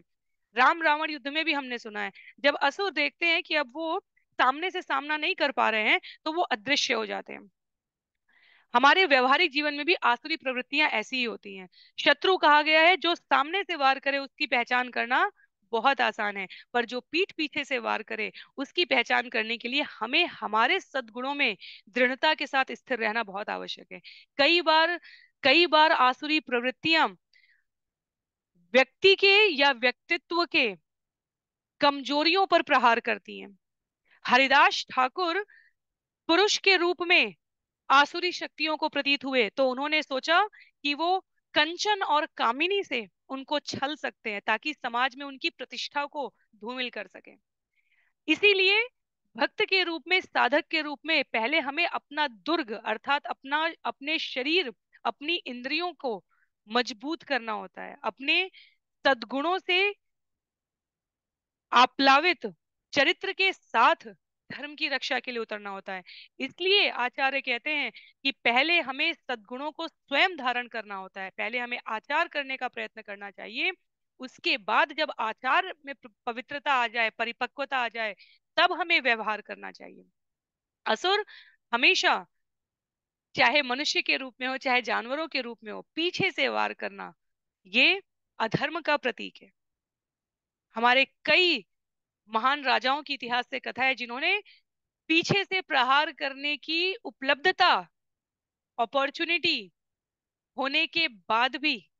राम रावण युद्ध में भी हमने सुना है, जब असुर देखते हैं कि अब वो सामने से सामना नहीं कर पा रहे हैं तो वो अदृश्य हो जाते हैं। हमारे व्यवहारिक जीवन में भी आसुरी प्रवृत्तियां ऐसी ही होती हैं। शत्रु कहा गया है जो सामने से वार करे उसकी पहचान करना बहुत आसान है, पर जो पीठ पीछे से वार करे उसकी पहचान करने के लिए हमें हमारे सद्गुणों में दृढ़ता के साथ स्थिर रहना बहुत आवश्यक है। कई बार आसुरी प्रवृत्तियां व्यक्ति के या व्यक्तित्व के कमजोरियों पर प्रहार करती हैं। हरिदास ठाकुर पुरुष के रूप में आसुरी शक्तियों को प्रतीत हुए तो उन्होंने सोचा कि वो कंचन और कामिनी से उनको छल सकते हैं ताकि समाज में उनकी प्रतिष्ठा को धूमिल कर सके। इसीलिए भक्त के रूप में, साधक के रूप में पहले हमें अपना दुर्ग अर्थात अपने शरीर, अपनी इंद्रियों को मजबूत करना होता है। अपने सद्गुणों से आप्लावित चरित्र के साथ धर्म की रक्षा के लिए उतरना होता है। इसलिए आचार्य कहते हैं कि पहले हमें सद्गुणों को स्वयं धारण करना होता है, पहले हमें आचार करने का प्रयत्न करना चाहिए। उसके बाद जब आचार में पवित्रता आ जाए, परिपक्वता आ जाए, तब हमें व्यवहार करना चाहिए। असुर हमेशा, चाहे मनुष्य के रूप में हो चाहे जानवरों के रूप में हो, पीछे से वार करना ये अधर्म का प्रतीक है। हमारे कई महान राजाओं की इतिहास से कथा है जिन्होंने पीछे से प्रहार करने की उपलब्धता, अपॉर्चुनिटी होने के बाद भी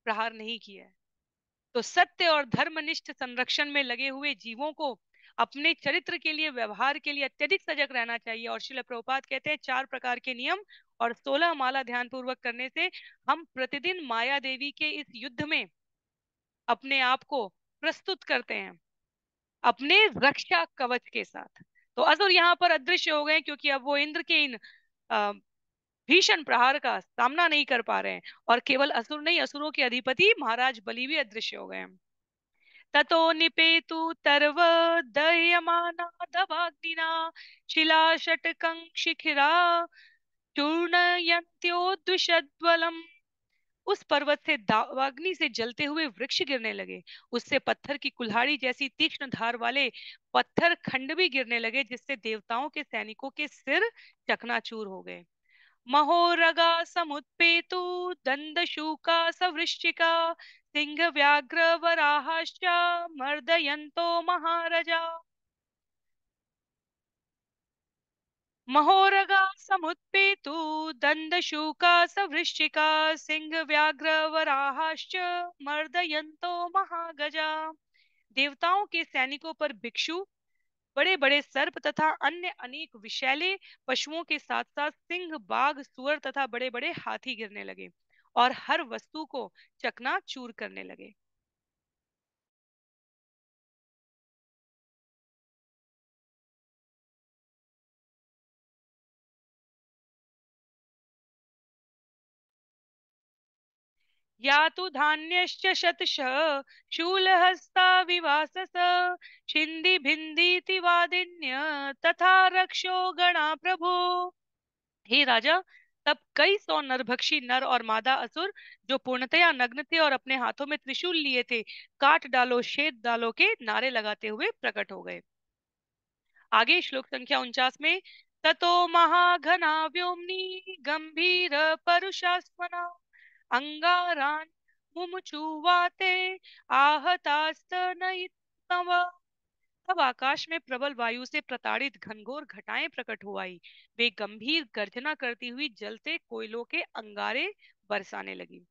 प्रहार नहीं किया है। तो सत्य और धर्मनिष्ठ संरक्षण में लगे हुए जीवों को अपने चरित्र के लिए, व्यवहार के लिए अत्यधिक सजग रहना चाहिए। और श्रील प्रभुपाद कहते हैं 4 प्रकार के नियम और 16 माला ध्यान पूर्वक करने से हम प्रतिदिन माया देवी के इस युद्ध में अपने आप को प्रस्तुत करते हैं अपने रक्षा कवच के साथ। तो असुर यहाँ पर अदृश्य हो गए क्योंकि अब वो इंद्र के इन अ, भीषण प्रहार का सामना नहीं कर पा रहे हैं। और केवल असुर नहीं, असुरों के अधिपति महाराज बलि भी अदृश्य हो गए हैं। ततो निपेतु सर्व दह्यमाना दवाग्निना शिलाशटकं शिखिरा चूर्णयन्त्योद्विषद्वलम्। उस पर्वत से दावाग्नि से जलते हुए वृक्ष गिरने लगे। उससे पत्थर की कुल्हाड़ी जैसी तीक्ष्ण धार वाले पत्थर खंड भी गिरने लगे, जिससे देवताओं के सैनिकों के सिर चकनाचूर हो गए। महोरगा समुत्पेतु दंदशूका सवृश्चिका सिंह व्याघ्र वराहश्च मर्दयन्तो महारजा। महोरगा समुत्पेतु दंदशूका सवृश्चिका सिंह व्याघ्र वराहश्च मर्दयन्तो महागजा। देवताओं के सैनिकों पर भिक्षु, बड़े बड़े सर्प तथा अन्य अनेक विषैले पशुओं के साथ साथ सिंह, बाघ, सुअर तथा बड़े बड़े हाथी गिरने लगे और हर वस्तु को चकनाचूर करने लगे। या तु धान्यश्च शतशः शूलहस्ता विवासस छिन्धि भिन्धीति वादिन्य तथा रक्षो गणा प्रभो। हे राजा, तब कई सौ नरभक्षी नर और मादा असुर, जो पूर्णतया नग्न थे और अपने हाथों में त्रिशूल लिए थे, काट डालो छेद डालो के नारे लगाते हुए प्रकट हो गए। आगे श्लोक संख्या 49 में, ततो महाघना व्योम्नि गंभीर परुषास्वना अंगारान मुमुचुवाते आहतास्तनयितव। तब आकाश में प्रबल वायु से प्रताड़ित घनघोर घटाएं प्रकट हो आई। वे गंभीर गर्जना करती हुई जलते कोयलों के अंगारे बरसाने लगी।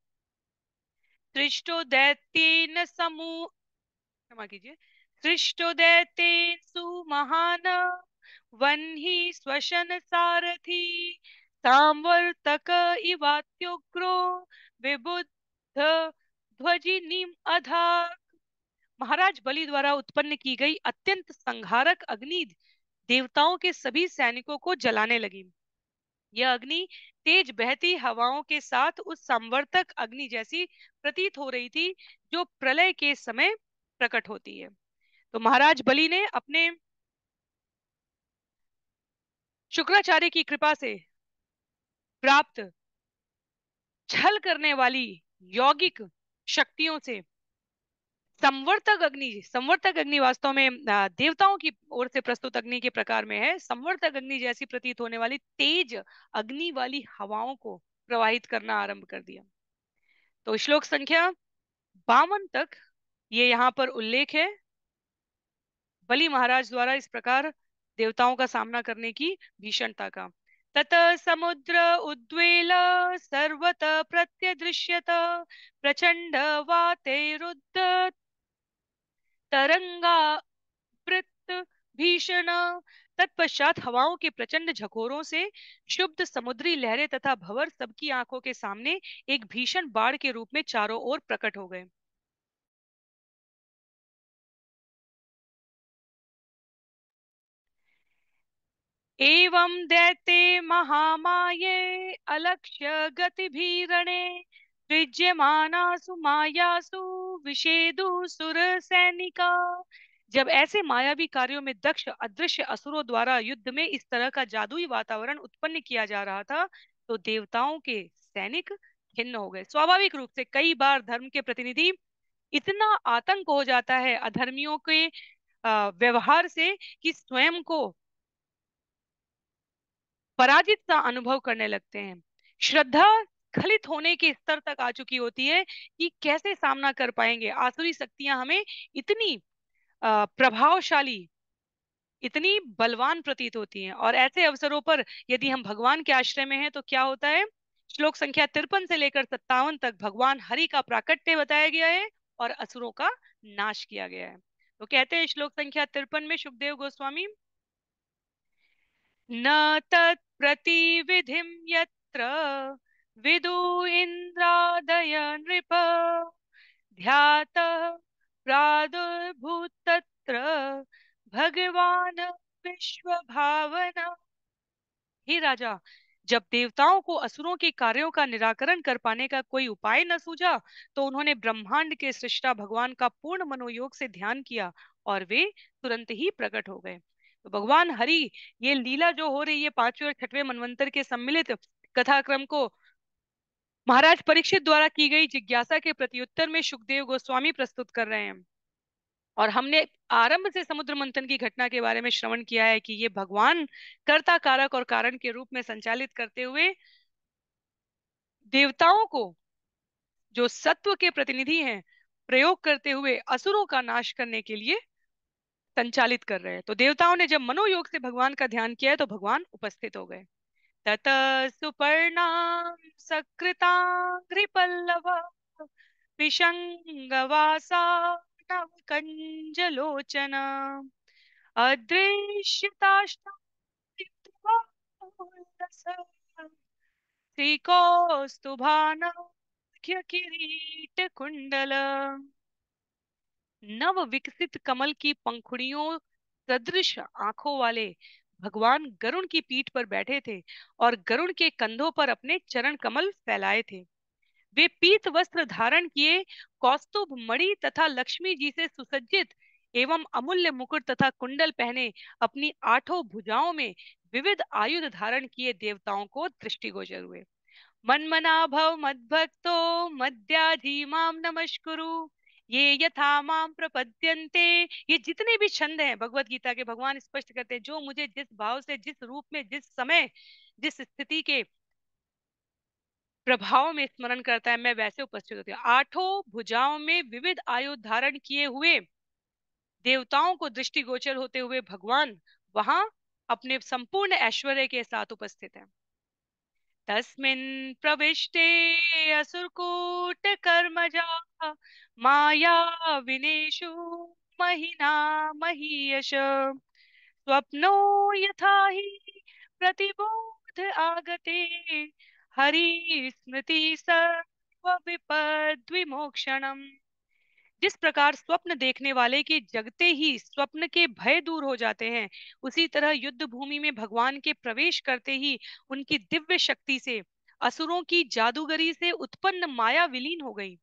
सृष्टो दैत्येन समूह, क्षमा कीजिए, सृष्टो दैत्येन सुमहान वह्नि श्वसन सारथी सांवर्तक इवात्युग्रो विबुद्ध ध्वजिनीम अधा। महाराज बलि द्वारा उत्पन्न की गई अत्यंत संहारक अग्नि देवताओं के सभी सैनिकों को जलाने लगी। यह अग्नि तेज बहती हवाओं के साथ उस संवर्तक अग्नि जैसी प्रतीत हो रही थी, जो प्रलय के समय प्रकट होती है। तो महाराज बलि ने अपने शुक्राचार्य की कृपा से प्राप्त छल करने वाली यौगिक शक्तियों से संवर्तक अग्नि वास्तव में देवताओं की ओर से प्रस्तुत अग्नि के प्रकार में है। संवर्तक अग्नि जैसी प्रतीत होने वाली तेज अग्नि वाली हवाओं को प्रवाहित करना आरंभ कर दिया। तो श्लोक संख्या 52 तक ये यहाँ पर उल्लेख है बलि महाराज द्वारा इस प्रकार देवताओं का सामना करने की भीषणता का। तत समुद्र उद्वेल सर्वत प्रत्यदृश्यत प्रचंड वातेरुद्ध तरंगा वृत्त भीषण। तत्पश्चात हवाओं के प्रचंड झकोरों से शुद्ध समुद्री लहरें तथा भंवर सबकी आंखों के सामने एक भीषण बाढ़ के रूप में चारों ओर प्रकट हो गए। एवं दैते महामाये अलक्ष्य गतिभिरणे सृज्यमानासु मायासु विषेदु सुर सैनिका। जब ऐसे मायावी कार्यों में दक्ष अदृश्य असुरों द्वारा युद्ध में इस तरह का जादुई वातावरण उत्पन्न किया जा रहा था, तो देवताओं के सैनिक खिन्न हो गए। स्वाभाविक रूप से कई बार धर्म के प्रतिनिधि इतना आतंक हो जाता है अधर्मियों के व्यवहार से कि स्वयं को पराजित सा अनुभव करने लगते हैं। श्रद्धा स्खलित होने के स्तर तक आ चुकी होती है कि कैसे सामना कर पाएंगे। आसुरी शक्तियां हमें इतनी प्रभावशाली, इतनी बलवान प्रतीत होती हैं, और ऐसे अवसरों पर यदि हम भगवान के आश्रय में हैं तो क्या होता है। श्लोक संख्या 53 से लेकर 57 तक भगवान हरि का प्राकट्य बताया गया है और असुरों का नाश किया गया है। तो कहते हैं श्लोक संख्या 53 में सुखदेव गोस्वामी, न तत्प्रतिविधिं यत्र विदु इन्द्रादय नृप ध्यातः प्रादुर्भूतत्र भगवान विश्व भावना। हे राजा, जब देवताओं को असुरों के कार्यों का निराकरण कर पाने का कोई उपाय न सूझा, तो उन्होंने ब्रह्मांड के सृष्टा भगवान का पूर्ण मनोयोग से ध्यान किया और वे तुरंत ही प्रकट हो गए। तो भगवान हरि, ये लीला जो हो रही है पांचवें और छठवें मनवंतर के सम्मिलित कथाक्रम को महाराज परीक्षित द्वारा की गई जिज्ञासा के प्रत्युत्तर में सुखदेव गोस्वामी प्रस्तुत कर रहे हैं। और हमने आरंभ से समुद्र मंथन की घटना के बारे में श्रवण किया है कि ये भगवान कर्ता कारक और कारण के रूप में संचालित करते हुए देवताओं को, जो सत्व के प्रतिनिधि हैं, प्रयोग करते हुए असुरों का नाश करने के लिए संचालित कर रहे हैं। तो देवताओं ने जब मनोयोग से भगवान का ध्यान किया है तो भगवान उपस्थित हो गए। तत सुपर्णाम सकृतांघ्रिपल्लव विशंगवासा नव कंजलोचन अदृश्यताष्टादीप्तवानस श्रीकौस्तुभानघ्य किरीट कुंडल। नव विकसित कमल की पंखुड़ियों सदृश आंखों वाले भगवान गरुण की पीठ पर बैठे थे और गरुण के कंधों पर अपने चरण कमल फैलाए थे। वे पीत वस्त्र धारण किए, कौस्तुभ मणि तथा लक्ष्मी जी से सुसज्जित एवं अमूल्य मुकुट तथा कुंडल पहने अपनी आठों भुजाओं में विविध आयुध धारण किए देवताओं को दृष्टिगोचर हुए। मन्मनाभव मद्भक्तो मद्याजी माम नमस्कुरु ये यथा माम प्रपद्यन्ते। ये जितने भी छंद हैं भगवत गीता के, भगवान स्पष्ट करते हैं जो मुझे जिस भाव से, जिस रूप में, जिस समय, जिस स्थिति के प्रभाव में स्मरण करता है, मैं वैसे उपस्थित होती हूँ। आठों भुजाओं में विविध आयुध धारण किए हुए देवताओं को दृष्टिगोचर होते हुए भगवान वहां अपने संपूर्ण ऐश्वर्य के साथ उपस्थित है। तस्मिन् प्रविष्टे असुरकूट कर्मजा माया विनेशु महिना महीयश स्वप्नो यथा हि प्रतिबोध आगते हरि स्मृति सर्व विपद विमोक्षणम। जिस प्रकार स्वप्न देखने वाले के जगते ही स्वप्न के भय दूर हो जाते हैं, उसी तरह युद्ध भूमि में भगवान के प्रवेश करते ही उनकी दिव्य शक्ति से असुरों की जादूगरी से उत्पन्न माया विलीन हो गई।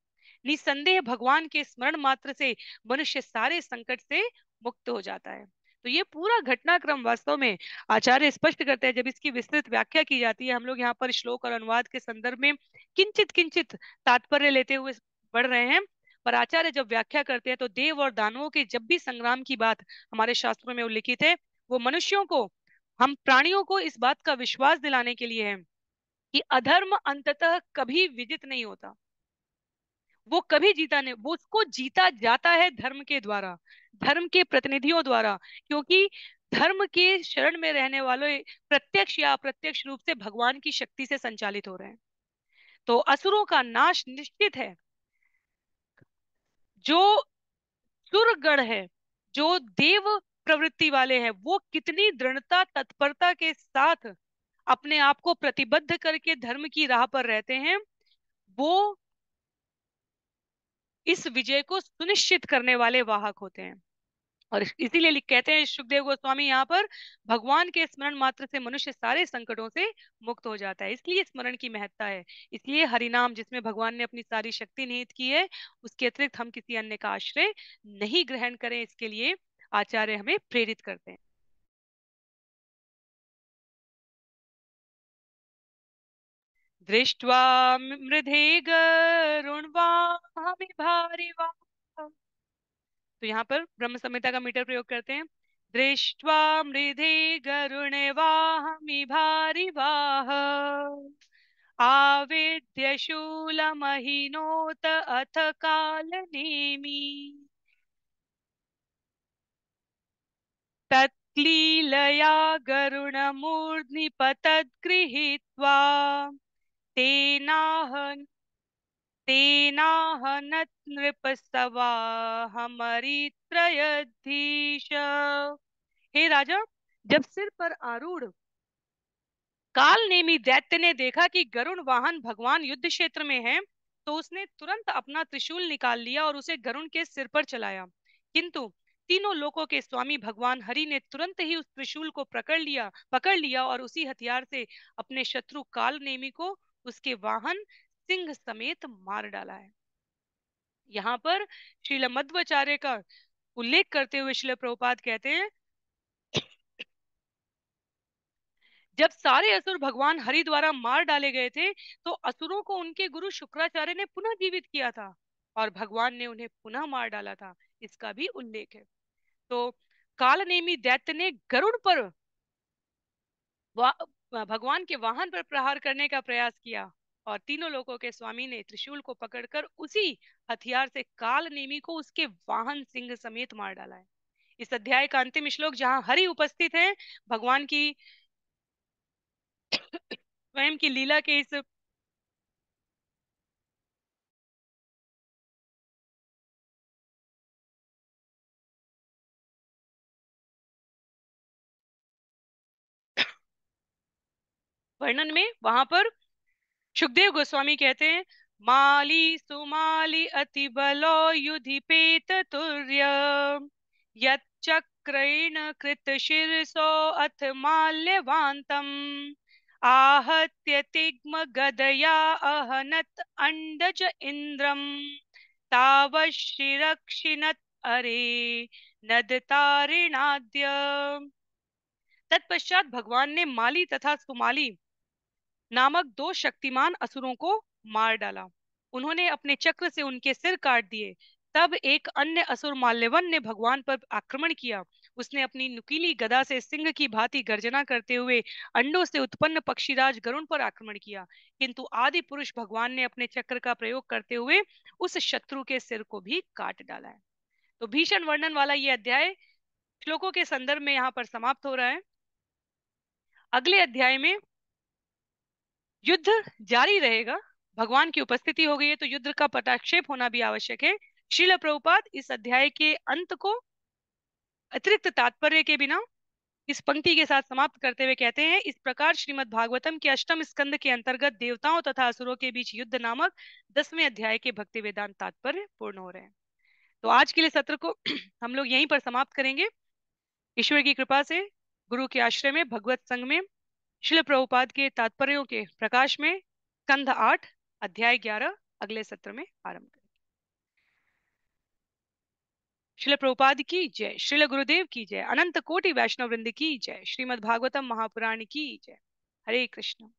निसंदेह भगवान के स्मरण मात्र से मनुष्य सारे संकट से मुक्त हो जाता है। तो ये पूरा घटनाक्रम वास्तव में आचार्य स्पष्ट करते हैं। जब इसकी विस्तृत व्याख्या की जाती है, हम लोग यहाँ पर श्लोक और अनुवाद के संदर्भ में किंचित किंचित तात्पर्य लेते हुए बढ़ रहे हैं। पर आचार्य जब व्याख्या करते हैं तो देव और दानवों के जब भी संग्राम की बात हमारे शास्त्रों में उल्लिखित है, वो मनुष्यों को, हम प्राणियों को इस बात का विश्वास दिलाने के लिए है कि अधर्म अंततः कभी विजित नहीं होता। वो कभी जीता नहीं, वो उसको जीता जाता है धर्म के द्वारा, धर्म के प्रतिनिधियों द्वारा। क्योंकि धर्म के शरण में रहने वाले प्रत्यक्ष या अप्रत्यक्ष रूप से भगवान की शक्ति से संचालित हो रहे हैं। तो असुरों का नाश निश्चित है। जो सुरगण है, जो देव प्रवृत्ति वाले हैं, वो कितनी दृढ़ता तत्परता के साथ अपने आप को प्रतिबद्ध करके धर्म की राह पर रहते हैं, वो इस विजय को सुनिश्चित करने वाले वाहक होते हैं। और इसीलिए कहते हैं सुखदेव गोस्वामी यहाँ पर, भगवान के स्मरण मात्र से मनुष्य सारे संकटों से मुक्त हो जाता है। इसलिए स्मरण की महत्ता है। इसलिए हरिनाम जिसमें भगवान ने अपनी सारी शक्ति निहित की है, उसके अतिरिक्त हम किसी अन्य का आश्रय नहीं ग्रहण करें, इसके लिए आचार्य हमें प्रेरित करते हैं। दृष्ट्वा मृधे गरुण्वाहमिभारिवा। तो यहाँ पर ब्रह्म संहिता का मीटर प्रयोग करते हैं। दृष्ट्वा मृधे गरुणवाहमिभारिवाह आवेद्य शूलमहिनोत अथ कालनेमि तत्लीलया गरुणमूर्ध्नि पतद्गृहीत्वा तेनाह तेनाहनत् नृपस्तवाहमरित्रयधीश। हे राजा, जब सिर पर आरूढ़ काल नेमी दैत्य ने देखा कि गरुड़ वाहन भगवान युद्ध क्षेत्र में है, तो उसने तुरंत अपना त्रिशूल निकाल लिया और उसे गरुड़ के सिर पर चलाया। किंतु तीनों लोकों के स्वामी भगवान हरि ने तुरंत ही उस त्रिशूल को पकड़ लिया और उसी हथियार से अपने शत्रु काल नेमी को उसके वाहन सिंह समेत मार डाला है। यहाँ पर श्रील मध्वाचार्य का उल्लेख करते हुए श्रील प्रभुपाद कहते हैं, जब सारे असुर भगवान हरि द्वारा मार डाले गए थे, तो असुरों को उनके गुरु शुक्राचार्य ने पुनः जीवित किया था और भगवान ने उन्हें पुनः मार डाला था, इसका भी उल्लेख है। तो कालनेमी दैत्य ने गरुड़ पर भगवान के वाहन पर प्रहार करने का प्रयास किया और तीनों लोकों के स्वामी ने त्रिशूल को पकड़कर उसी हथियार से कालनेमी को उसके वाहन सिंह समेत मार डाला है। इस अध्याय का अंतिम श्लोक जहां हरि उपस्थित है, भगवान की स्वयं की लीला के इस वर्णन में वहां पर सुखदेव गोस्वामी कहते हैं, माली सुमाली अति बलो युधिपेत तुर्य यच्चक्रेण कृत शिरसो अथ माल्यवान्तम आहत्य तिग्म गदया अहनत अंडज इंद्रम तावशिरक्षिणत् अरे नदतारिणाद्य। तत्पश्चात भगवान ने माली तथा सुमाली नामक दो शक्तिमान असुरों को मार डाला। उन्होंने अपने चक्र से उनके सिर काट दिए। तब एक अन्य असुर माल्यवन ने भगवान पर आक्रमण किया। उसने अपनी नुकीली गदा से सिंह की भांति गर्जना करते हुए अंडों से उत्पन्न पक्षीराज गरुण पर आक्रमण किया, किंतु आदि पुरुष भगवान ने अपने चक्र का प्रयोग करते हुए उस शत्रु के सिर को भी काट डाला है। तो भीषण वर्णन वाला ये अध्याय श्लोकों के संदर्भ में यहाँ पर समाप्त हो रहा है। अगले अध्याय में युद्ध जारी रहेगा। भगवान की उपस्थिति हो गई है तो युद्ध का पटाक्षेप होना भी आवश्यक है। श्रील प्रभुपाद इस अध्याय के अंत को अतिरिक्त तात्पर्य के बिना इस पंक्ति के साथ समाप्त करते हुए कहते हैं, इस प्रकार श्रीमद् भागवतम के अष्टम स्कंद के अंतर्गत देवताओं तथा असुरों के बीच युद्ध नामक 10वें अध्याय के भक्ति वेदांत तात्पर्य पूर्ण हो रहे हैं। तो आज के लिए सत्र को हम लोग यहीं पर समाप्त करेंगे। ईश्वर की कृपा से गुरु के आश्रय में भगवत संग में शिल प्रभुपाद के तात्पर्यों के प्रकाश में स्कंध 8 अध्याय 11 अगले सत्र में आरंभ करें। शिल प्रभुपाद की जय, श्रील गुरुदेव की जय, अनंत कोटि वैष्णव वृंद की जय, श्रीमद् भागवतम महापुराण की जय। हरे कृष्ण।